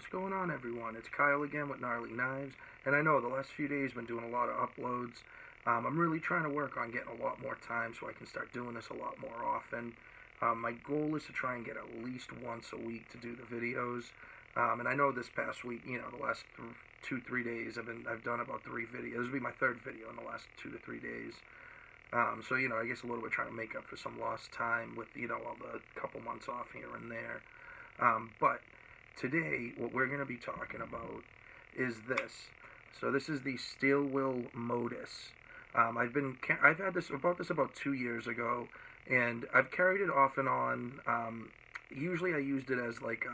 What's going on, everyone? It's Kyle again with Gnarly Knives, and I know the last few days I've been doing a lot of uploads. I'm really trying to work on getting a lot more time so I can start doing this a lot more often. My goal is to try and get at least once a week to do the videos. And I know this past week, the last 2-3 days, I've done about 3 videos. This will be my 3rd video in the last 2 to 3 days. So I guess a little bit trying to make up for some lost time with all the couple months off here and there. But today, what we're going to be talking about is this. So this is the steel will modus. I've had this about 2 years ago, and I've carried it off and on. Usually I used it as like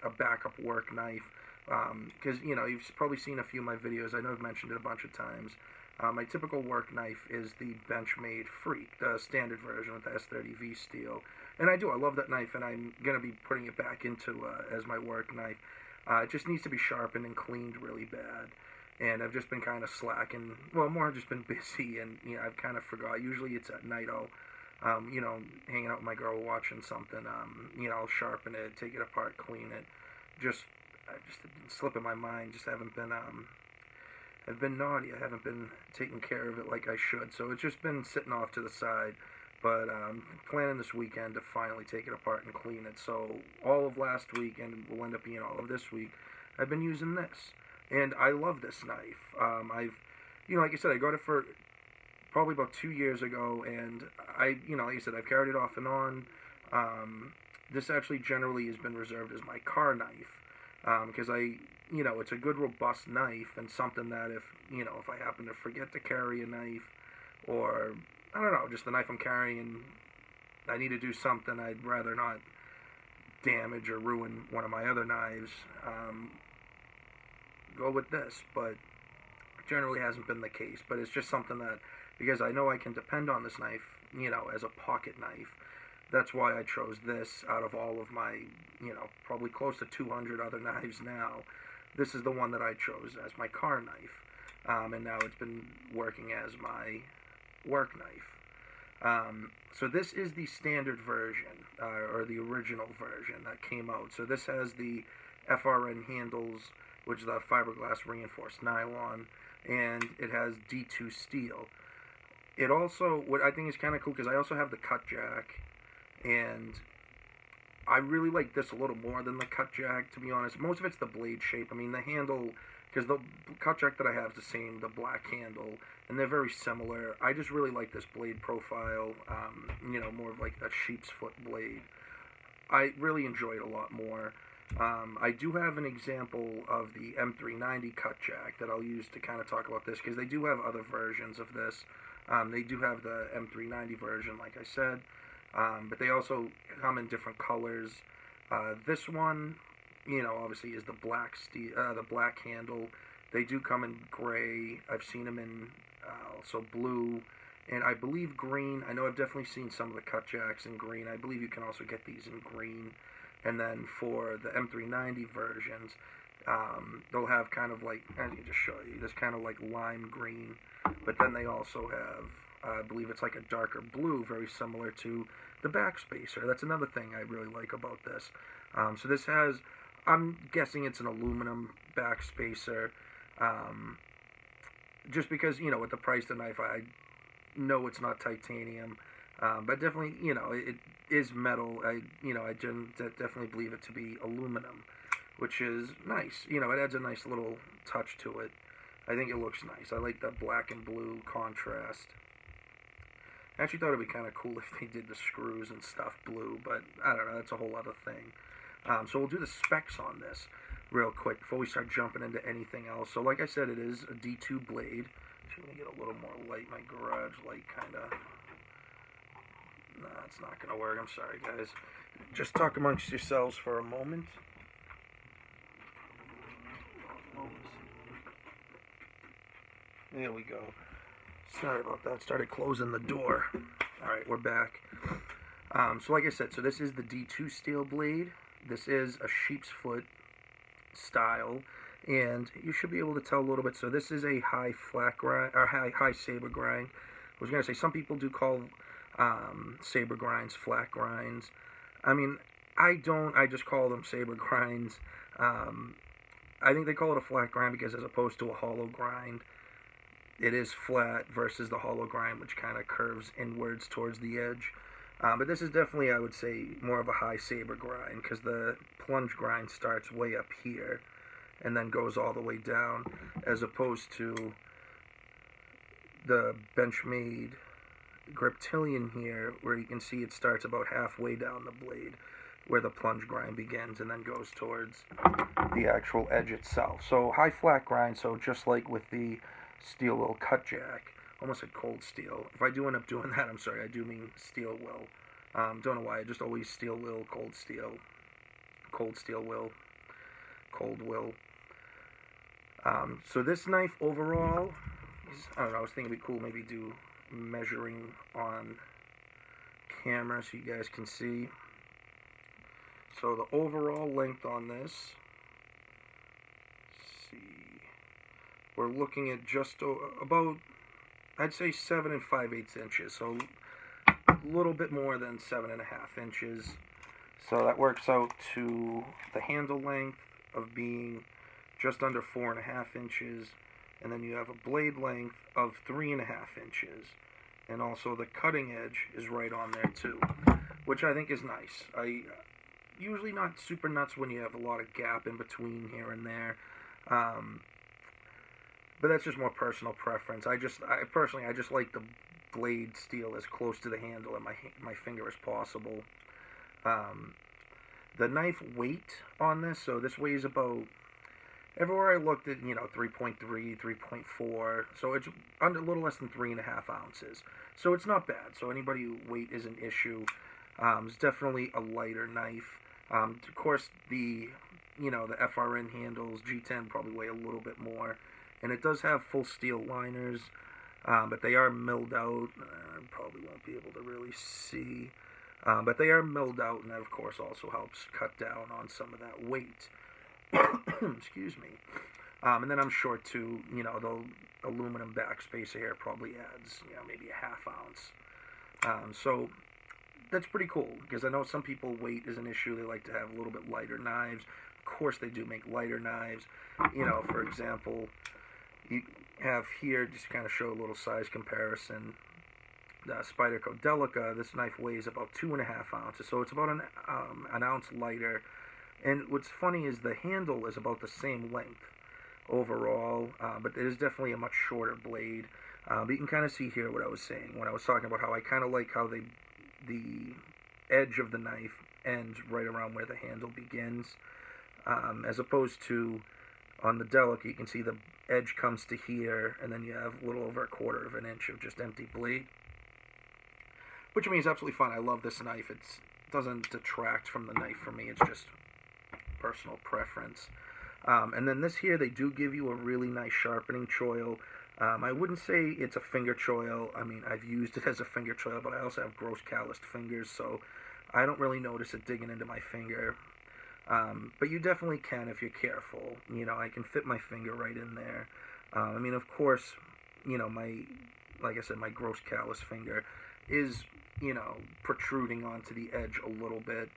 a backup work knife, because you've probably seen a few of my videos. I know I've mentioned it a bunch of times. My typical work knife is the Benchmade Freak, the standard version with the S30V steel. And I love that knife, and I'm going to be putting it back into as my work knife. It just needs to be sharpened and cleaned really bad. And I've just been kind of slacking. Well, more I've just been busy, and I've kind of forgot. Usually it's at night I'll, hanging out with my girl watching something. I'll sharpen it, take it apart, clean it. I've just been slipping my mind. Just haven't been, I've been naughty. I haven't been taking care of it like I should. So it's just been sitting off to the side. But I'm planning this weekend to finally take it apart and clean it. So all of last week, and will end up being all of this week, I've been using this. And I love this knife. Like I said, I got it for probably about 2 years ago. And like I said, I've carried it off and on. This actually generally has been reserved as my car knife. Because it's a good robust knife, and something that if I happen to forget to carry a knife, or I don't know, just the knife I'm carrying, I need to do something, I'd rather not damage or ruin one of my other knives, go with this. But generally hasn't been the case. But it's just something that, because I know I can depend on this knife, as a pocket knife. That's why I chose this out of all of my, probably close to 200 other knives now. This is the one that I chose as my car knife. And now it's been working as my work knife. So this is the standard version, or the original version that came out. So this has the FRN handles, which is the fiberglass reinforced nylon, and it has D2 steel. It also, what I think is kind of cool, because I also have the cut jack, and I really like this a little more than the cut jack, to be honest. Most of it's the blade shape. I mean, the handle, because the cut jack that I have is the same, the black handle, and they're very similar. I just really like this blade profile, more of like that sheep's foot blade. I really enjoy it a lot more. I do have an example of the M390 cut jack that I'll use to kind of talk about this, because they do have other versions of this. They do have the M390 version, like I said. But they also come in different colors. This one, obviously is the black steel, the black handle. They do come in gray. I've seen them in also blue, and I believe green. I know I've definitely seen some of the cut jacks in green. I believe you can also get these in green. And then for the M390 versions, they'll have kind of like, I can just show you, this kind of like lime green. But then they also have, I believe it's like a darker blue, very similar to the backspacer. That's another thing I really like about this. So this has, I'm guessing it's an aluminum backspacer, just because, with the price of the knife, I know it's not titanium, but definitely, it is metal. I definitely believe it to be aluminum, which is nice. It adds a nice little touch to it. I think it looks nice. I like that black and blue contrast. I actually thought it would be kind of cool if they did the screws and stuff blue, but I don't know, that's a whole other thing. So we'll do the specs on this real quick before we start jumping into anything else. So like I said, it is a D2 blade. Just going to get a little more light. My garage light kind of... Nah, it's not going to work. I'm sorry, guys. Just talk amongst yourselves for a moment. There we go. Sorry about that. Started closing the door. Alright, we're back. So like I said, so this is the D2 steel blade. This is a sheep's foot style, and you should be able to tell a little bit. So this is a high flat grind, or high saber grind. I was going to say, some people do call saber grinds flat grinds. I mean, I don't. I just call them saber grinds. I think they call it a flat grind because as opposed to a hollow grind, it is flat versus the hollow grind, which kind of curves inwards towards the edge. But this is definitely, I would say, more of a high saber grind because the plunge grind starts way up here and then goes all the way down, as opposed to the Benchmade Griptilian here, where you can see it starts about halfway down the blade, where the plunge grind begins and then goes towards the actual edge itself. So high flat grind, so just like with the steel will cut jack, almost like cold steel. If I do end up doing that, I'm sorry, I do mean steel will. Don't know why, I just always steel will, cold steel will, cold will. So this knife overall, I don't know, I was thinking it'd be cool maybe do measuring on camera so you guys can see. So the overall length on this, let's see, we're looking at just about, I'd say 7 5/8 inches, so a little bit more than 7.5 inches. So that works out to the handle length of being just under 4.5 inches, and then you have a blade length of 3.5 inches, and also the cutting edge is right on there too, which I think is nice. I usually not super nuts when you have a lot of gap in between here and there, but that's just more personal preference. I personally just like the blade steel as close to the handle and my finger as possible. The knife weight on this, so this weighs about, everywhere I looked at, 3.3, 3.4, so it's under a little less than 3.5 ounces. So it's not bad. So anybody who weight is an issue, it's definitely a lighter knife. Of course, the FRN handles, G10 probably weigh a little bit more, and it does have full steel liners, but they are milled out. I probably won't be able to really see, but they are milled out, and that of course also helps cut down on some of that weight. Excuse me. And then I'm sure too, the aluminum backspacer here probably adds, maybe a half ounce. So that's pretty cool, because I know some people weight is an issue. They like to have a little bit lighter knives. Of course they do make lighter knives. For example, you have here, just to kind of show a little size comparison, the Spyderco Delica, this knife weighs about 2.5 ounces, so it's about an ounce lighter. And what's funny is the handle is about the same length overall, but it is definitely a much shorter blade. But you can kind of see here what I was saying when I was talking about how I kind of like how the edge of the knife ends right around where the handle begins, as opposed to on the Delica, you can see the edge comes to here, and then you have a little over 1/4 of an inch of just empty blade, which I mean is absolutely fine. I love this knife. It doesn't detract from the knife for me. It's just personal preference. And then this here, they do give you a really nice sharpening choil. I wouldn't say it's a finger choil. I mean, I've used it as a finger choil, but I also have gross calloused fingers, so I don't really notice it digging into my finger. But you definitely can if you're careful. I can fit my finger right in there. I mean, of course, like I said, my gross callous finger is, protruding onto the edge a little bit.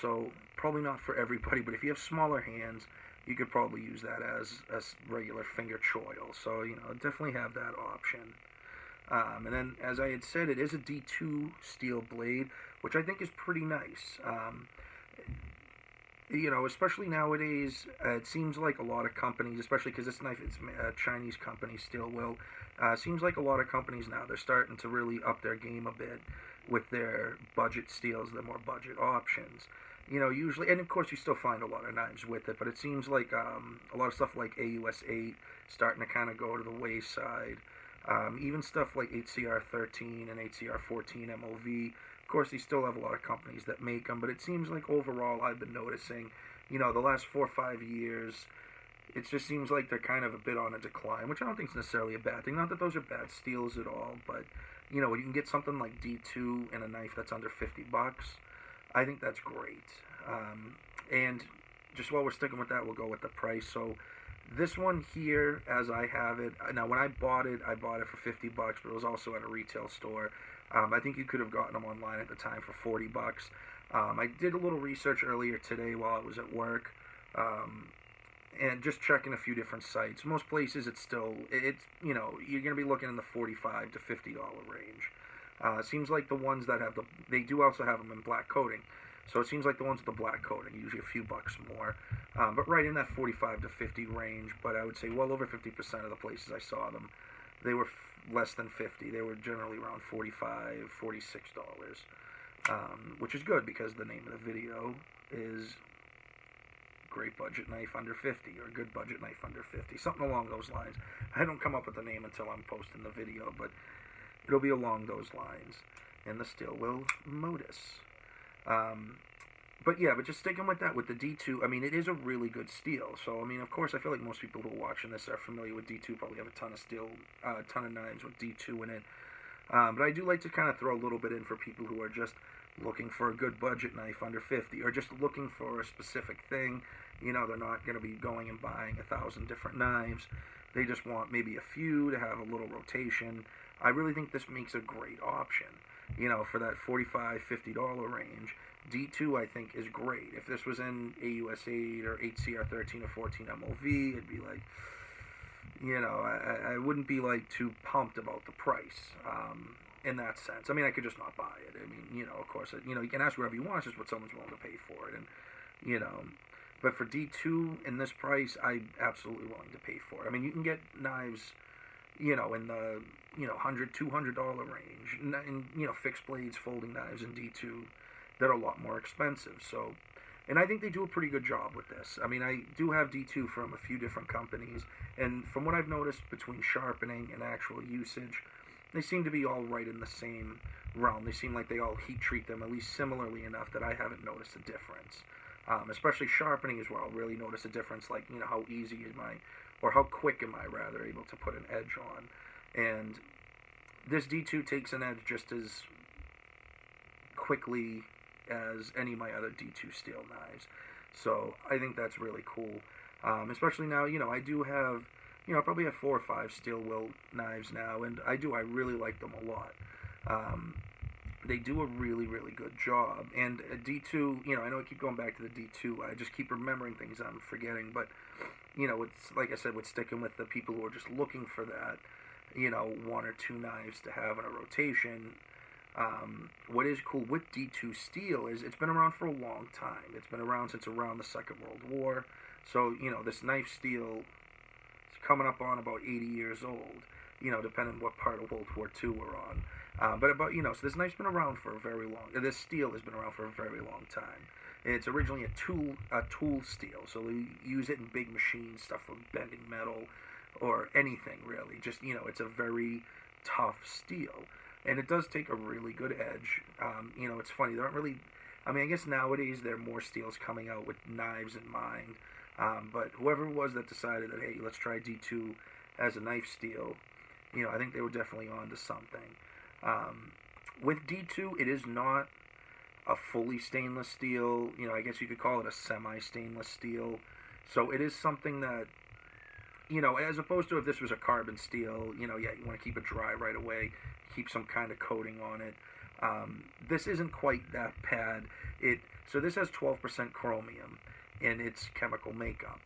So probably not for everybody, but if you have smaller hands, you could probably use that as a regular finger choil. So, definitely have that option. And then, as I had said, it is a D2 steel blade, which I think is pretty nice. Especially nowadays, it seems like a lot of companies, especially because this knife, it's a Chinese company, Steel Will, seems like a lot of companies now, they're starting to really up their game a bit with their budget steels, their more budget options. Usually, and of course you still find a lot of knives with it, but it seems like a lot of stuff like AUS 8 starting to kind of go to the wayside. Even stuff like HCR 13 and HCR 14 MOV. Of course, they still have a lot of companies that make them, but it seems like overall I've been noticing, the last 4 or 5 years, it just seems like they're kind of a bit on a decline, which I don't think is necessarily a bad thing. Not that those are bad steels at all, but, you can get something like D2 and a knife that's under $50. I think that's great. And just while we're sticking with that, we'll go with the price. So this one here, as I have it, now when I bought it for $50, but it was also at a retail store. I think you could have gotten them online at the time for $40. I did a little research earlier today while I was at work. and just checking a few different sites. Most places it's you're gonna be looking in the $45 to $50 range. It seems like the ones that have they do also have them in black coating. So it seems like the ones with the black coating, usually a few bucks more, but right in that 45 to 50 range. But I would say well over 50% of the places I saw them, they were less than 50. They were generally around $45, $46, which is good because the name of the video is great budget knife under 50 or good budget knife under 50, something along those lines. I don't come up with the name until I'm posting the video, but it'll be along those lines. And the steel will modus. But just sticking with that, with the D2, I mean, it is a really good steel. So, I mean, of course, I feel like most people who are watching this are familiar with D2, probably have a ton of steel, a ton of knives with D2 in it. But I do like to kind of throw a little bit in for people who are just looking for a good budget knife under 50, or just looking for a specific thing. You know, they're not going to be going and buying 1,000 different knives. They just want maybe a few to have a little rotation. I really think this makes a great option. You know, for that $45, $50 range, D2 I think is great. If this was in AUS 8 or 8CR13 or 14 MOV, it'd be like, you know, I wouldn't be like too pumped about the price in that sense. I mean, I could just not buy it. I mean, you know, of course, you know, you can ask whatever you want, it's just what someone's willing to pay for it. And, you know, but for D2 in this price, I'm absolutely willing to pay for it. I mean, you can get knives, you know, in the, you know, $100, $200 range, and, you know, fixed blades, folding knives in D2 that are a lot more expensive. So, and I think they do a pretty good job with this. I mean, I do have D2 from a few different companies, and from what I've noticed between sharpening and actual usage, they seem to be all right in the same realm. They seem like they all heat treat them at least similarly enough that I haven't noticed a difference. Especially sharpening is where I'll really notice a difference, like, you know, how easy am I, or how quick am I rather, able to put an edge on. And this D2 takes an edge just as quickly as any of my other D2 steel knives. So I think that's really cool. Especially now, you know, I do have, you know, I probably have 4 or 5 steel will knives now, and I really like them a lot. They do a really, really good job. And a D2, you know, I know I keep going back to the D2. I just keep remembering things I'm forgetting. But, you know, it's like I said, with sticking with the people who are just looking for that, you know, 1 or 2 knives to have in a rotation. What is cool with D2 steel is it's been around for a long time. It's been around since around the Second World War. So, you know, this knife steel is coming up on about 80 years old, you know, depending on what part of World War II we're on. But about, you know, so this knife's been around for a very long, this steel has been around for a very long time. It's originally a tool steel, so they use it in big machines, stuff for bending metal or anything really. Just, you know, it's a very tough steel, and it does take a really good edge. You know, it's funny, there aren't really, I mean, I guess nowadays there are more steels coming out with knives in mind, but whoever it was that decided that, hey, let's try D2 as a knife steel, you know, I think they were definitely on to something. With D2, it is not a fully stainless steel. You know, I guess you could call it a semi-stainless steel. So it is something that, you know, as opposed to if this was a carbon steel, you know, yeah, you want to keep it dry right away, keep some kind of coating on it. This isn't quite that bad. So this has 12% chromium in its chemical makeup.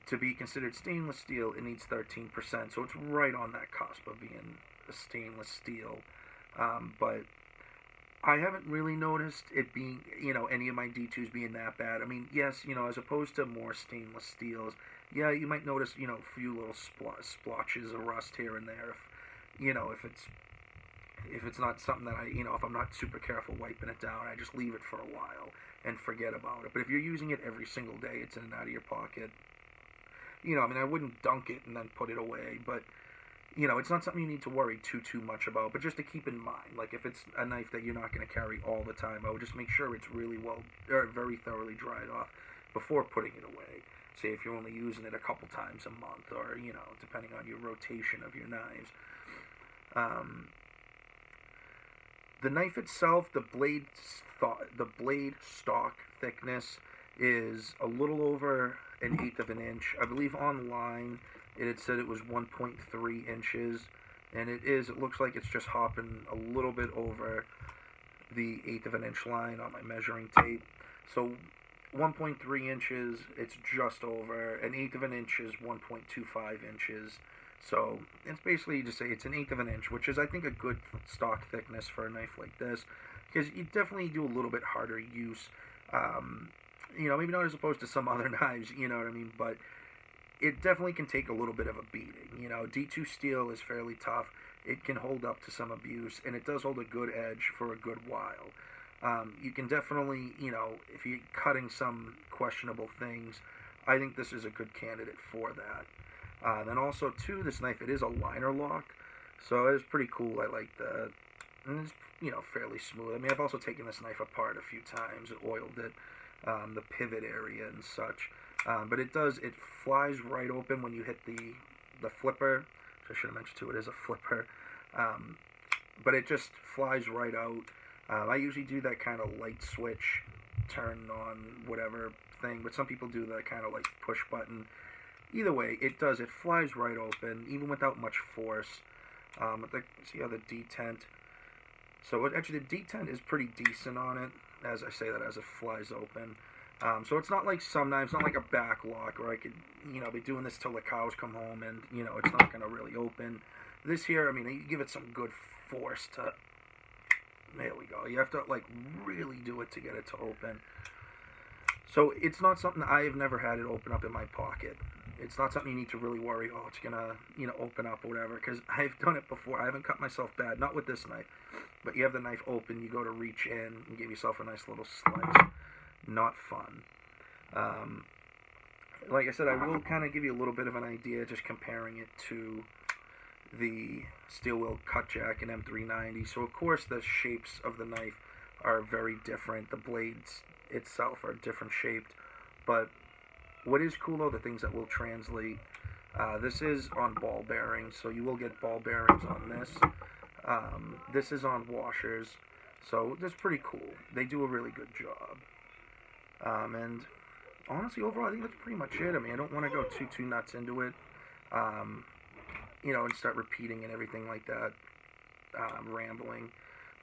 To be considered stainless steel, it needs 13%, so it's right on that cusp of being a stainless steel. But I haven't really noticed it being, you know, any of my D2s being that bad. I mean, yes, you know, as opposed to more stainless steels, yeah, you might notice, you know, a few little splotches of rust here and there. If, you know, if it's not something that I, you know, if I'm not super careful wiping it down, I just leave it for a while and forget about it. But if you're using it every single day, it's in and out of your pocket. You know, I mean, I wouldn't dunk it and then put it away, but, you know, it's not something you need to worry too much about, but just to keep in mind, like, if it's a knife that you're not going to carry all the time, I would just make sure it's really well, or very thoroughly dried off before putting it away. Say if you're only using it a couple times a month, or, you know, depending on your rotation of your knives. The knife itself, the blade stock thickness is a little over 1/8 of an inch. I believe online it had said it was 1.3 inches, and it looks like it's just hopping a little bit over the 1/8 of an inch line on my measuring tape. So 1.3 inches, it's just over. An eighth of an inch is 1.25 inches. So it's basically, you just say it's an eighth of an inch, which is, I think, a good stock thickness for a knife like this, because you definitely do a little bit harder use. Maybe not as opposed to some other knives, you know what I mean, but it definitely can take a little bit of a beating. D2 steel is fairly tough. It can hold up to some abuse, and it does hold a good edge for a good while. You can definitely, if you're cutting some questionable things, I think this is a good candidate for that. Then also, too, this knife, it is a liner lock, so it is pretty cool. I like that. And it's, fairly smooth. I mean, I've also taken this knife apart a few times, oiled it, the pivot area and such. But it flies right open when you hit the flipper. I should have mentioned, too, it is a flipper. But it just flies right out. I usually do that kind of light switch, turn on whatever thing, but some people do that kind of like push button. Either way, it flies right open, even without much force. See how the detent. So actually the detent is pretty decent on it, as I say that, as it flies open. So it's not like some knives, not like a back lock, where I could, be doing this till the cows come home and, it's not going to really open. This here, I mean, you give it some good force to, there we go. You have to, really do it to get it to open. So it's not something, I've never had it open up in my pocket. It's not something you need to really worry, it's going to, open up or whatever, because I've done it before. I haven't cut myself bad, not with this knife, but you have the knife open, you go to reach in and give yourself a nice little slice. Not fun. Like I said, I will kind of give you a little bit of an idea, just comparing it to the steel wheel cut jack and M390. So of course the shapes of the knife are very different. The blades itself are different shaped, but what is cool though, the things that will translate, this is on ball bearings, so you will get ball bearings on this. This is on washers, so that's pretty cool. They do a really good job. And honestly, overall, I think that's pretty much it. I mean, I don't want to go too nuts into it, and start repeating and everything like that, rambling.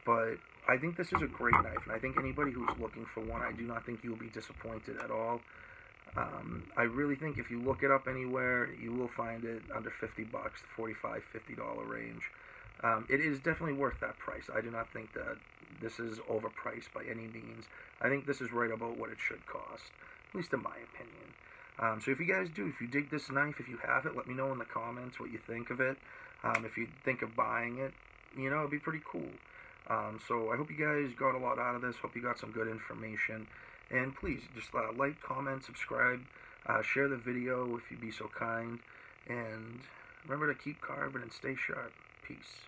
But I think this is a great knife, and I think anybody who's looking for one, I do not think you'll be disappointed at all. I really think if you look it up anywhere, you will find it under $50, $45, $50 range. It is definitely worth that price. I do not think that this is overpriced by any means. I think this is right about what it should cost, at least in my opinion. So if you guys do, if you dig this knife, if you have it, let me know in the comments what you think of it. If you think of buying it, it'd be pretty cool. So I hope you guys got a lot out of this. Hope you got some good information. And please, just like, comment, subscribe, share the video if you'd be so kind. And remember to keep carving and stay sharp. Peace.